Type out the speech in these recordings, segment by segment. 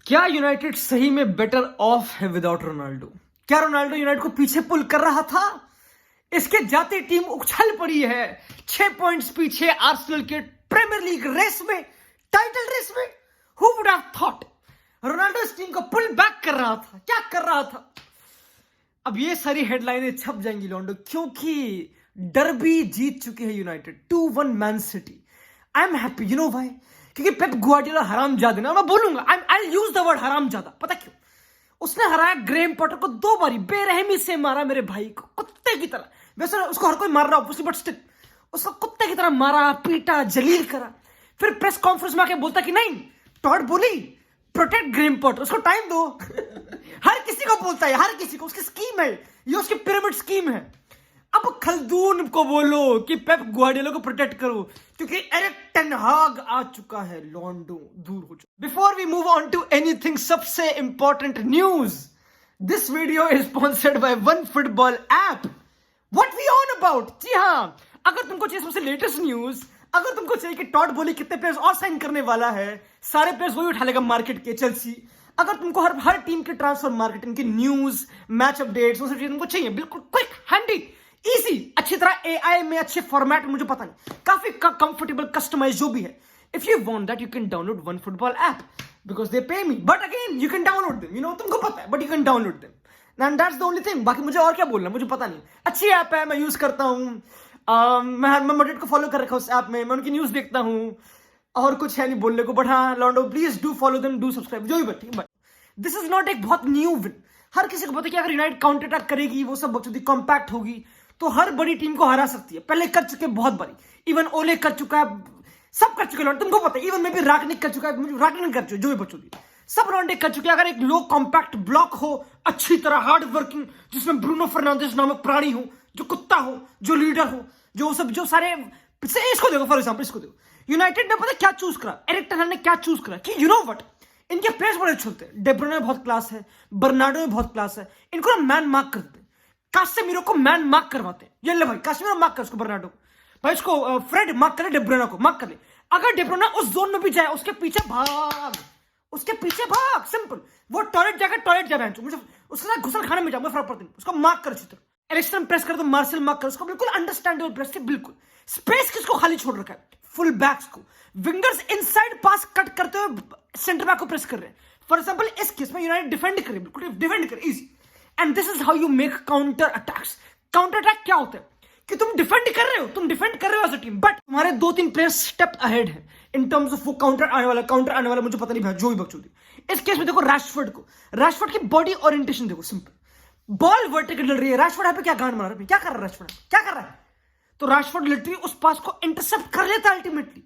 क्या यूनाइटेड सही में बेटर ऑफ है विदाउट रोनाल्डो? क्या रोनाल्डो यूनाइटेड को पीछे पुल कर रहा था? इसके जाते टीम उछल पड़ी है 6 पॉइंट्स पीछे आर्सेनल के प्रीमियर लीग रेस में, टाइटल रेस में। Who would have thought Ronaldo इस टीम को पुल बैक कर रहा था? क्या कर रहा था? अब ये सारी हेडलाइनें छप जाएंगी लॉन्डो, क्योंकि डर्बी जीत चुके हैं United 2-1 man city. I am happy, you know why? क्योंकि पेप गुआर्डियोला हरामजादा ना, मैं बोलूंगा, आई यूज द वर्ड हरामजादा। पता क्यों? उसने हराया ग्रेम पॉटर को 2 बारी, बेरहमी से मारा मेरे भाई को कुत्ते की तरह। वैसे उसको हर कोई मार रहा ऑब्वियसली, बट स्टिल उसको कुत्ते की तरह मारा, पीटा, जलील करा। फिर प्रेस कॉन्फ्रेंस में आके बोलता कि नहीं, टॉड बोली प्रोटेक्ट ग्रेम पॉटर, उसको टाइम दो। हर किसी को बोलता है, हर किसी को, उसकी स्कीम है ये, उसकी पिरामिड स्कीम है। अब खलदून को बोलो कि पेप गुआर्डियोला को प्रोटेक्ट करो, क्योंकि एरिक टेन हाग आ चुका है। लॉन्डो दूर हो चुका। Before we move on to anything, सबसे important news, this video is sponsored by OneFootball app. What we on about? जी हाँ, अगर तुमको चाहिए सबसे लेटेस्ट न्यूज, अगर तुमको चाहिए कि टॉड बोली कितने प्लेयर्स और साइन करने वाला है, सारे प्लेयर्स वही उठा लेगा मार्केट के, चेल्सी। अगर तुमको हर टीम के ट्रांसफर मार्केटिंग की न्यूज, मैच अपडेट्स, वो सब चीजें तुमको चाहिए, बिल्कुल क्विक, हैंडी, इजी, अच्छी तरह एआई में, अच्छे फॉर्मेट में, मुझे पता नहीं, काफी कंफर्टेबल, कस्टमाइज जो भी है। If you want that, you can download OneFootball app because they pay me, but again you can download them, you know, तुमको पता है, but you can download them and that's the only thing. बाकी मुझे और क्या बोलना, मुझे पता नहीं। अच्छी ऐप है, मैं यूज करता हूँ। मैं मॉडरेट को फॉलो कर रखा हूँ उस ऐप में, मैं उनकी न्यूज देखता हूँ, और कुछ है नहीं बोलने को। बट हाँ लॉन्डो, please do follow them, do subscribe, जो भी बात, ठीक है। दिस इज नॉट एक बहुत न्यू विन। हर किसी को पता है कि अगर यूनाइटेड काउंटर अटैक करेगी, वो सब बकचोदी कॉम्पैक्ट होगी, तो हर बड़ी टीम को हरा सकती है। पहले कर चुके बहुत बारी, इवन ओले कर चुका है, सब कर चुके हैं, तुमको पता है। इवन में भी रागनिक कर चुका है, रागनिक कर चुके, जो भी बकचोदी, सब रॉन्डे कर चुके हैं। अगर एक लो कॉम्पैक्ट ब्लॉक हो, अच्छी तरह हार्ड वर्किंग, जिसमें ब्रूनो फर्नांडिस नामक प्राणी हो, जो कुत्ता हो, जो लीडर हो, जो सब, जो सारे, इसको देखो फॉर एग्जाम्पल, इसको देखो। यूनाइटेड ने पता क्या चूज करा, एरिक टेन हाग ने क्या चूज करा कि यू नो व्हाट, इनके प्लेयर्स बड़े अच्छे होते हैं। डेब्रोने में बहुत क्लास है, बर्नार्डो में बहुत क्लास है, इनको ना मैन मार्क करते हैं। कासेमीरो को मैन मार्क करवाते हैं। ये ले भाई, कासेमीरो मार्क कर उसको, बर्नार्डो भाई, इसको फ्रेड मार्क करे, डेब्रोना को मार्क कर ले। अगर डेब्रोना उस जोन में भी जाए, उसके पीछे भाग, उसके पीछे भाग, सिंपल। वो टॉयलेट जाकर टॉयलेट जा रहा है, मुझे उसके साथ घुसल खाने में जाऊंगा, फर्क पड़ता नहीं, उसको मार्क कर अच्छी तरह। एरिक्सन प्रेस कर दो, मार्शल मार्क कर, उसको बिल्कुल अंडरस्टैंडेबल प्रेस के, बिल्कुल। स्पेस किसको खाली छोड़ रखा है? फुल बैक्स को। विंगर्स इनसाइड पास कट करते हुए सेंटर बैक को प्रेस कर रहे हैं। फॉर एग्जांपल इस केस में यूनाइटेड डिफेंड करे, बिल्कुल डिफेंड करे, easy. And this is how you make counter attacks. Counter attack क्या होता है कि तुम डिफेंड कर रहे हो, तुम डिफेंड कर रहे हो एज अ टीम, बट तुम्हारे 2-3 प्लेयर्स स्टेप अहेड है इन टर्म्स ऑफ वो काउंटर आने वाला, मुझे पता नहीं भाई, जो भी बकचोदी। इस केस में देखो रैशफोर्ड को, रैशफोर्ड की बॉडी ओरिएंटेशन देखो, सिंपल। बॉल वर्टिकल डल रही है, रैशफोर्ड यहाँ पे क्या गांड मार रहा है, क्या कर रहा है रैशफोर्ड, क्या कर रहा है? तो रैशफोर्ड लिटरली उस पास को इंटरसेप्ट कर लेता अल्टीमेटली,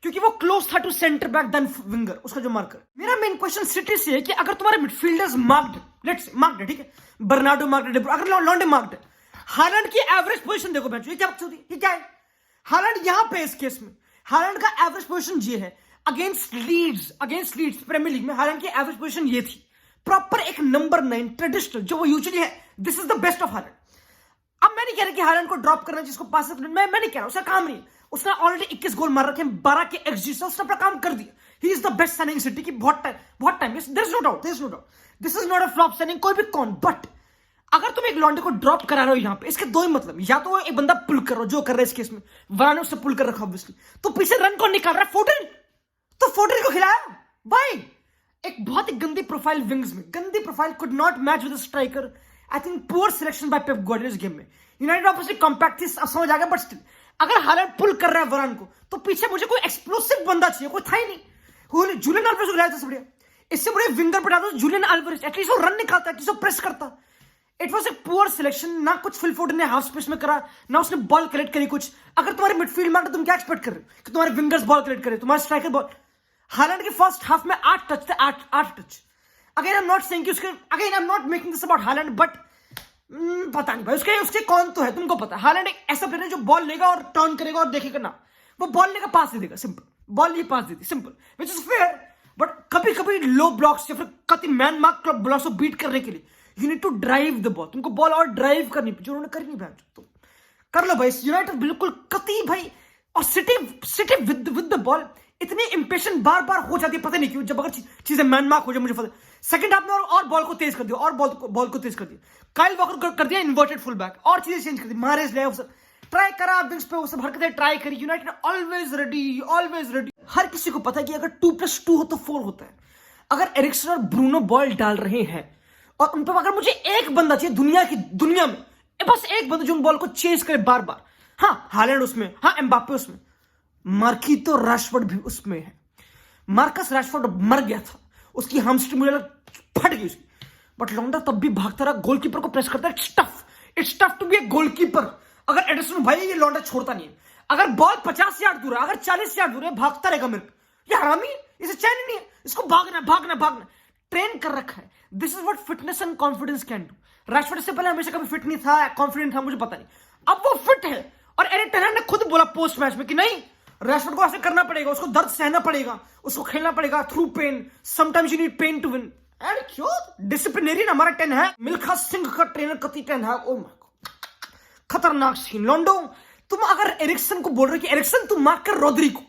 क्योंकि वो क्लोज था to centre back then winger, उसका जो मार्कर। मेरा मेन क्वेश्चन सिटी से है कि अगर तुम्हारे midfielders marked, let's say marked है, ठीक है, बर्नार्डो मार्क्ड है, अगर लॉन्डे मार्क्ड है, हालैंड की एवरेज पोजीशन देखो बेंच, ये क्या बकचोदी, ये क्या है? हालैंड यहां पे इस केस में हालैंड का एवरेज पोजीशन ये है, अगेंस्ट लीड्स प्रीमियर लीग में हालैंड की एवरेज पोजीशन ये थी, प्रॉपर एक नंबर 9 ट्रेडिशनल, जो वो यूजुअली है। This is the best of Holland. अब मैं नहीं कह रहा कि हालैंड को ड्रॉप करना, जिसको पास, मैं नहीं कह रहा, उसका काम नहीं। उसने ऑलरेडी 21 गोल मार रखे हैं, 12 के एक्सजी से, उसने अपना काम कर दिया। He is the best signing City की, बहुत time, there is no doubt, this is not a flop signing, कोई भी कौन। बट अगर तुम एक लॉन्डे को ड्रॉप करा रहे हो यहां पे, इसके 2 ही मतलब, या तो वो एक बंदा पुल कर रहा हो, जो कर रहा है इस केस में, वराने उससे पुल कर रखा ऑब्वियसली, तो पीछे रन कौन निकाल रहा है? फोर्टन, तो फोर्टन को खिलाया भाई। एक बहुत ही गंदी प्रोफाइल विंग्स में, गंदी profile, could not match with striker. I think poor selection bye Pep Guardiola game में। यूनाइटेड ऑब्वियसली कॉम्पैक्ट थी, समझ आ गया, बट स्टिल अगर हालैंड पुल कर रहा है वरान को, तो पीछे मुझे कोई एक्सप्लोसिव बंदा चाहिए, कोई था ही नहीं। जूलियन अल्वारेज को लाया था बढ़िया, इससे बड़े विंगर पर डालता जूलियन अल्वारेज, एटलीस्ट वो रन निकालता, एटलीस्ट वो प्रेस करता। It was a poor selection. ना कुछ फिल फोर्डन ने हाफ स्पेस में करा, ना उसने बॉल कलेक्ट करी कुछ। अगर तुम्हारे मिडफील्ड में, तुम क्या एक्सपेक्ट कर रहे हो कि तुम्हारे विंगर्स बॉल कलेक्ट करे, तुम्हारे स्ट्राइकर बॉल। हालैंड के फर्स्ट हाफ में 8 टच थे, 8 touch. Again I am not saying कि उसके, again I am not making this about Holland, but पता नहीं भाई, उसके कौन तो है, तुमको पता है। हालैंड एक ऐसा प्लेयर है जो बॉल लेगा और टर्न करेगा और देखेगा ना, वो बॉल लेगा, पास दे देगा, सिंपल, बॉल ये पास देती, simple, which is fair. But कभी कभी लो ब्लॉक्स या फिर कभी मैन मार्क ब्लॉक्स को बीट करने के लिए you need to drive the ball, तुमको बॉल और ड्राइव करनी, जो उन्होंने करी नहीं भाई, तो कर लो भाई। यूनाइटेड बिल्कुल कती भाई, और सिटी विद द बॉल इतनी इंपेशेंट बार बार हो जाती है, पता नहीं क्यों, जब अगर चीजें मैनमार्क हो जाए मुझे पता। सेकंड हाफ में और बॉल को तेज कर दिया, और बॉल को तेज कर दिया। काइल वॉकर कर दिया इन्वर्टेड फुल बैक, और चीजें चेंज कर दी। मारेज ले ट्राई करा, विंग्स पे वो सब हरकतें ट्राई करी। United always ready, always ready. हर किसी को पता है कि अगर 2+2 हो तो 4 होता है। अगर एरिक्सन और ब्रूनो बॉल डाल रहे हैं और उन पर अगर मुझे एक बंदा चाहिए दुनिया में बस एक बंदा जो उन बॉल को चेज करे बार बार, हाँ हालैंड उसमें, हाँ एम्बाप्पे उसमें, मार्कीतो राशफोर्ड भी उसमें है। मार्कस राशफोर्ड मर गया था, उसकी हमस्ट्रिंग मुझे फट गई उसकी, बट लौंडा तब भी भागता रहा, गोलकीपर को प्रेस करता है। It's tough to be a goalkeeper. अगर एडिसन भाई ये लौंडा छोड़ता नहीं है, अगर बॉल 50 यार्ड दूर है, अगर 40 यार्ड दूर है, भागता रहेगा मेरे को। ये हरामी, इसे चैन ही नहीं है, इसको भागना ट्रेन कर रखा है। This is what fitness and confidence can do. Rashford से पहले हमेशा कभी फिट नहीं था, कॉन्फिडेंट था, मुझे पता नहीं, अब वो फिट है। और एरिक टेन हाग ने खुद बोला पोस्ट मैच में कि नहीं, राशफोर्ड को ऐसे करना पड़ेगा, उसको दर्द सहना पड़ेगा, उसको खेलना पड़ेगा through pain, sometimes you need pain to win. And क्यों डिसिप्लिनरियन हमारा टेन हाग, मिल्खा सिंह का ट्रेनर कति टेन हाग, ओ माय गॉड, खतरनाक सीन। लॉन्डो तुम अगर एरिक्सन को बोल रहे कि एरिक्सन तुम मार्क कर रोद्री को,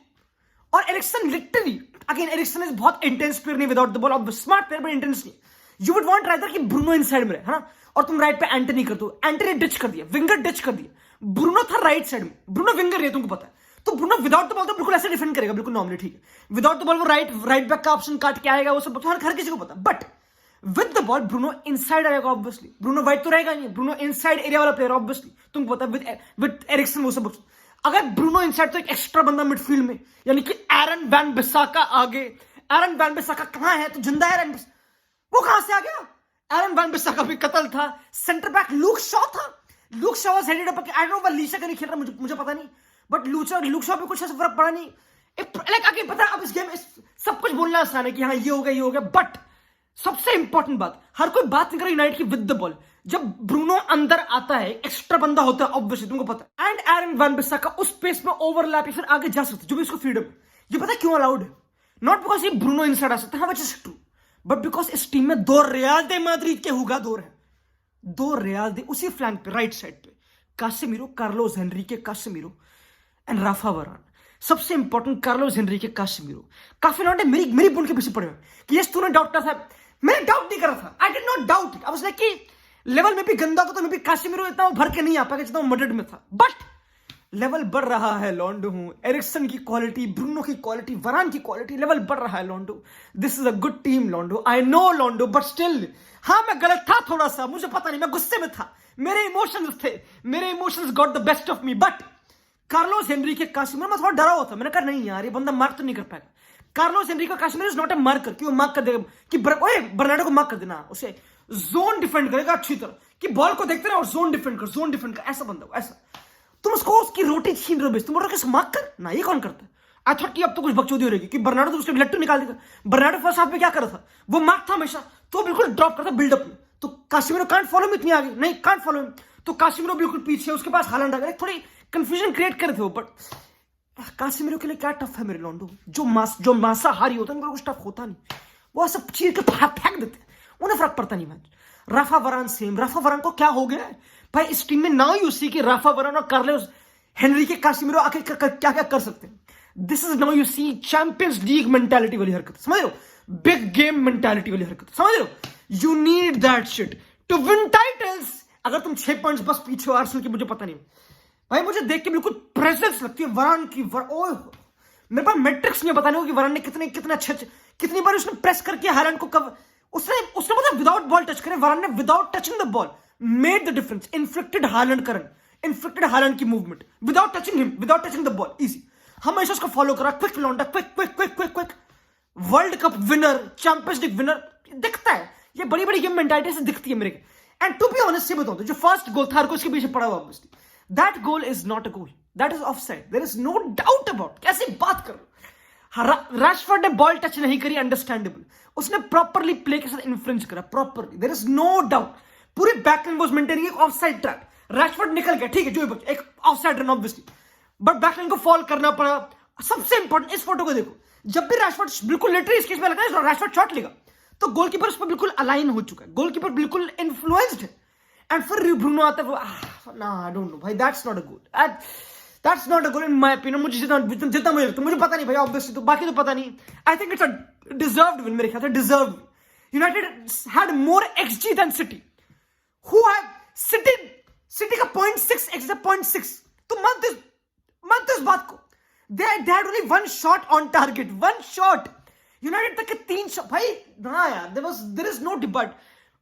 और Eriksen literally again Eriksen is बहुत इंटेंस प्लेयर नहीं विदाउट द बॉल, अब स्मार्ट प्लेयर बट इंटेंस नहीं। यू वुड वांट राइदर कि ब्रूनो इनसाइड में रहे, है ना, और तुम राइट पे एंटनी कर दो, एंटनी डिच कर दिया, विंगर डिच कर दिया, ब्रूनो था राइट साइड में, ब्रूनो विंगर है तुमको पता है, तो ब्रूनो विदाउट द बॉल तो बिल्कुल ऐसे डिफेंड करेगा, बिल्कुल नॉर्मली, ठीक है, विदाउट द बॉल वो राइट बैक का ऑप्शन काट के आएगा, वो सब हर किसी को पता। But with the ball Bruno inside आएगा ऑब्वियसली, ब्रूनो वाइड तो रहेगा नहीं, ब्रूनो इनसाइड एरिया वाला प्लेयर ऑब्वियसली, तुमको पता है, विद एरिक्सन वो सब। अगर ब्रूनो इनसाइड तो एक एक्स्ट्रा बंदा मिडफील्ड में, यानी कि एरन वैन बिसाका आगे। एरन वैन बिसाका कहां है, तो जिंदा है, वो कहां से आ गया? एरन वैन बिसाका भी कत्ल था। सेंटर बैक लूक शॉ था, Luke Shaw was headed up, I don't know लीशा का नहीं खेल रहा, मुझे पता नहीं, बट लूक शॉ पे कुछ ऐसा फर्क पड़ा नहीं। लाइक आगे पता है, अब इस गेम सब कुछ बोलना आसान है कि हाँ ये हो गया, बट सबसे इंपॉर्टेंट बात, हर कोई बात नहीं कर रहा यूनाइटेड की विद द बॉल, जब ब्रूनो अंदर आता है एक्स्ट्रा बंदा होता है ऑब्वियसली, तुमको पता है, एंड एरन वैन बिसाका उस स्पेस में ओवरलैप या फिर आगे जा सकते जो भी इसको फ्रीडम है। ये पता है क्यों अलाउड है? नॉट बिकॉज ये ब्रूनो इनसाइड आ सकता है, which is true, but because इस टीम में दो रियाल दे मैड्रिड के हुगादोर है, दो रियाल दे उसी फ्लैंक पे, राइट साइड पे, Casemiro, Carlos Henrique Casemiro and Rafa Varane. सबसे इंपॉर्टेंट कार्लोस हेनरिके कासेमिरो। काफी लौंडे मेरी बुन के पीछे पड़े हुए कि यस तूने डाउट था, मैंने डाउट नहीं करा था, I did not doubt it, I was like कि लेवल में भी गंदा को तो मैं भी कासेमिरो इतना भर के नहीं आ पाएगा जितना मड्रिड में था, बट लेवल बढ़ रहा है लॉन्डो। हूं एरिक्सन की क्वालिटी, ब्रूनो की क्वालिटी, वरान की क्वालिटी, लेवल बढ़ रहा है लॉन्डो। This is a good team लॉन्डो, आई नो लॉन्डो, बट स्टिल हाँ मैं गलत था थोड़ा सा, मुझे पता नहीं, मैं गुस्से में था, मेरे इमोशंस थे, मेरे emotions got the best of me. But Carlos Henrique Casemiro, मैं थोड़ा डरा हुआ था, मैंने कहा नहीं यार ये बंदा मार्क तो नहीं कर पाएगा। Carlos Henrique Casemiro is not a marker कि वो मार्क कर देगा कि बर्नार्डो को मार्क कर देना, उसे जोन डिफेंड करेगा अच्छी तरह, कि बॉल को देखते रहे और जोन डिफेंड कर, ऐसा बंदा ऐसा। तुम उसको उसकी रोटी छीन रहे हो, तुम बोल रहे हो मार्क कर ना, ये कौन करता है? आई थॉट कि अब तो कुछ बकचोदी हो रहेगी कि बर्नार्डो तो उसके लट्टू निकाल देगा। बर्नार्डो फर्स्ट हाफ में क्या कर रहा था, वो मार्क था हमेशा, तो बिल्कुल ड्रॉप करता बिल्डअप में, तो कासेमिरो कांट फॉलो में इतनी आगे नहीं, कांट फॉलो में, तो कासेमिरो बिल्कुल पीछे, उसके पास हालैंड आ गया, थोड़ी कंफ्यूजन क्रिएट कर रहे थे वो। बट कासेमिरो के लिए क्या टफ है मेरे लॉन्डो, जो मांसाहारी होता है उनको कुछ टफ होता नहीं, वो सब चीर के फेंक देते हैं, उन्हें फर्क पड़ता नहीं। मैच राफा वरान सेम, राफा वरान को क्या हो गया है भाई इस टीम में, नाउ यू सी कि राफा वरान और कार्लोस हेनरिके कासेमिरो आके क्या क्या कर सकते हैं। This is now you see Champions League mentality वाली हरकत, समझ रहे हो, बिग गेम मेंटालिटी वाली हरकत, समझ रहे हो, you need that shit to win titles. अगर तुम 6 पॉइंट्स बस पीछे हो आर्सेनल की, मुझे पता नहीं भाई, मुझे देख के बिल्कुल प्रेजेंस लगती है वरान की। ओह मेरे पास मैट्रिक्स नहीं बताने को कि वरान ने कितने अच्छे कितनी बार उसने प्रेस करके हालैंड को कवर, उसने मतलब विदाउट बॉल टच करे, वरान ने without touching the ball made the difference, inflicted Haaland current, inflicted Haaland की movement without touching him, without touching the ball, easy. हमेशा उसको फॉलो करा, क्विक लौंडा, quick World Cup winner, Champions League winner, दिखता है ये बड़ी बड़ी गेम मेंटालिटी से दिखती है मेरे को। एंड टू बी ऑनेस्ट ये बताऊं तो जो फर्स्ट गोल था उसके पीछे पड़ा हुआ, obviously that goal is not a goal, that is offside, there is no doubt about. कैसे बात कर रहे हो, रैशफोर्ड ने बॉल टच नहीं करी, अंडरस्टैंडेबल, उसने प्रॉपरली प्ले के साथ इन्फ्लुएंस करा properly, there is no doubt, पूरी बैकलाइन वाज मेंटेनिंग एक ऑफसाइड ट्रैप, रैशफोर्ड निकल गया ठीक है, जो एक offside run obviously, but backline को फॉल करना पड़ा। सबसे इंपॉर्टेंट इस फोटो को देखो, जब भी रैशफोर्ड बिल्कुल लिटरली इस केस में लगा है रैशफोर्ड शॉट लेगा तो गोलकीपर उस पर बिल्कुल अलाइन हो चुका है, गोलकीपर बिल्कुल इन्फ्लुएंस्ड है, एंड फिर ब्रूनो आता है, ना आई डोंट नो भाई, that's not a goal, that's not a goal in my opinion. मुझे जितना जितना मुझे लगता है, मुझे पता नहीं भाई, ऑब्वियसली तो बाकी तो पता नहीं। I think it's a deserved win, मेरे ख्याल से deserved. United had more xG than City, who have City का 0.6 एक्स 0.6। तो मत इस बात को। They had only one shot on target, one shot. United तक के 3 शॉट भाई। हाँ यार, there is no debate.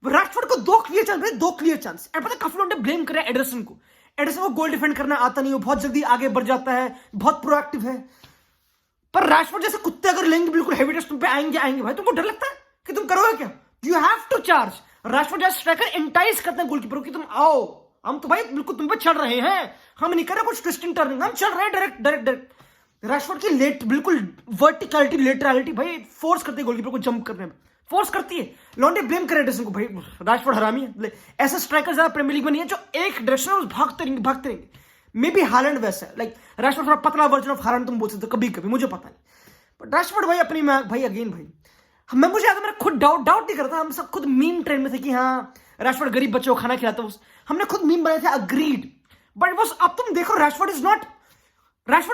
Rashford को 2 क्लियर चांस, भाई 2 क्लियर चांस। एंड पता काफी लोगों ने ब्लेम करे एडरसन को। एडरसन को गोल डिफेंड करना आता नहीं, वो बहुत जल्दी आगे बढ़ जाता है, बहुत प्रोएक्टिव है। पर रैशफोर्ड जैसे कुत्ते अगर लेंगे बिल्कुल हेवी टेस्ट तुम पे आएंगे भाई, तुमको डर लगता है कि तुम करोगे क्या? You have to charge. Rashford जैसे स्ट्राइकर एंटाइज करते हैं गोलकीपर को कि तुम आओ, हम तो भाई बिल्कुल तुम पे चल रहे हैं, हम नहीं कर रहे कुछ ट्विस्टिंग टर्निंग, हम चल रहे हैं डायरेक्ट। रैशफोर्ड की लेट बिल्कुल वर्टिकलिटी लेटरलिटी भाई फोर्स करती है गोलकीपर को जंप करने में, फोर्स करती है। लॉन्डे ब्लेम करे एडरसन को, भाई रैशफोर्ड हरामी है। ऐसे स्ट्राइकर ज्यादा प्रीमियर लीग में नहीं है जो एक डायरेक्शन में भागते रहेंगे। मे बी हालैंड वैसा है, लाइक रैशफोर्ड थोड़ा पतला वर्जन ऑफ हालैंड तुम बोल सकते हो कभी, मुझे पता नहीं। बट रैशफोर्ड भाई अपनी में भाई अगेन भाई, मुझे याद है मेरा खुद डाउट नहीं करता। हम सब खुद मीम ट्रेंड में थे कि हाँ रैशफोर्ड गरीब बच्चों को खाना खिलाता है, हमने खुद मीम बनाए थे, अग्रीड। बट बस अब तुम देखो रैशफोर्ड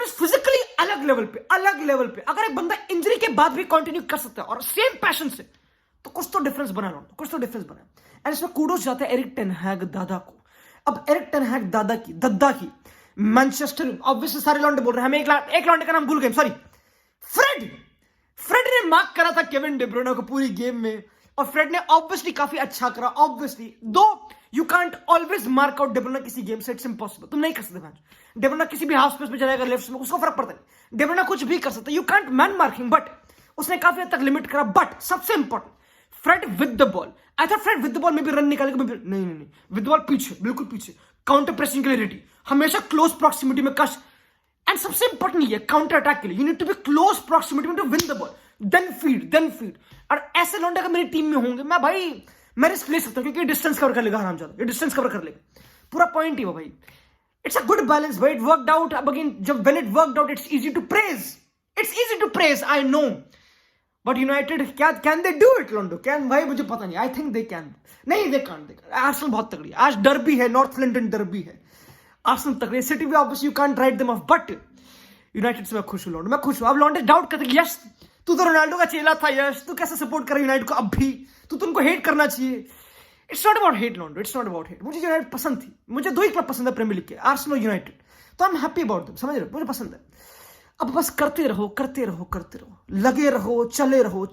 इज फिजिकली अलग लेवल पे। अगर एक बंदा इंजरी के बाद भी कंटिन्यू कर सकता है और सेम पैशन से, तो कुछ तो डिफरेंस बना। एंड इसमें कूडोस जाता है एरिक टेन हैग दादा को। अब एरिक टेन हैग दद्दा की मैनचेस्टर, ऑब्वियसली सारे लॉन्डे बोल रहे हैं, हमें एक लॉन्डे का नाम भूल गए, सॉरी, फ्रेड ने मार्क करा था केविन डे ब्रुयने को पूरी गेम में, और फ्रेड ने ऑब्वियसली काफी अच्छा करा। ऑब्वियसली दो you can't always mark out day ब्रुयने किसी गेम से, इट्स इम्पॉसिबल, तुम नहीं कर सकते मैच। डे ब्रुयने किसी भी हाफ स्पेस में चलेगा लेफ्ट में, उसको फर्क पड़ता नहीं। डे ब्रुयने कुछ भी कर सकता है, you can't man marking, but उसने काफी हद तक लिमिट करा। बट सबसे important, Fred with the ball. I thought Fred with the ball में भी रन निकालेगा, नहीं, विद द बॉल पीछे, बिल्कुल पीछे, काउंटर प्रेसिंग के लिए रेडी, हमेशा क्लोज प्रॉक्सिमिटी में कश। एंड सबसे इंपॉर्टेंट ये काउंटर अटैक के लिए you need to be close proximity में to win the ball, then feed. और ऐसे लौंडे अगर मेरी टीम में होंगे, मैं रिस्क ले सकता हूं, क्योंकि डिस्टेंस कवर कर लेगा आराम से, ये डिस्टेंस कवर कर लेगा। पूरा पॉइंट ही वो भाई, इट्स अ गुड बैलेंस भाई। It worked out. अब अगेन जब when it worked out, it's easy to praise, I know. But United can they do it लोंडो? कैन भाई, मुझे पता नहीं। I think they can. नहीं, दे कांट। आर्सेनल बहुत तगड़ी है, आज डर्बी है, नॉर्थ लंदन डर्बी है, आर्सेनल तगड़ी है। सिटी भी obviously you can't write them of, but United से मैं खुश हूं लोंडो, मैं खुश हूं। अब लॉन्डे डाउट करते यस तू तो रोनाल्डो का चेला था, यस तू कैसे सपोर्ट कर यूनाइटेड को, अब भी तुमको हेट करना चाहिए। इट्स नॉट अबाउट हेट लोंडो, इट्स नॉट अबाउट हेट। मुझे यूनाइटेड पसंद थी, मुझे 2 ही क्लब पसंद है प्रीमियर लीग के, आर्सेनल और यूनाइटेड, तो I am happy about them, समझ रहे हो, मुझे पसंद है। अब बस करते रहो, लगे रहो, चले रहो।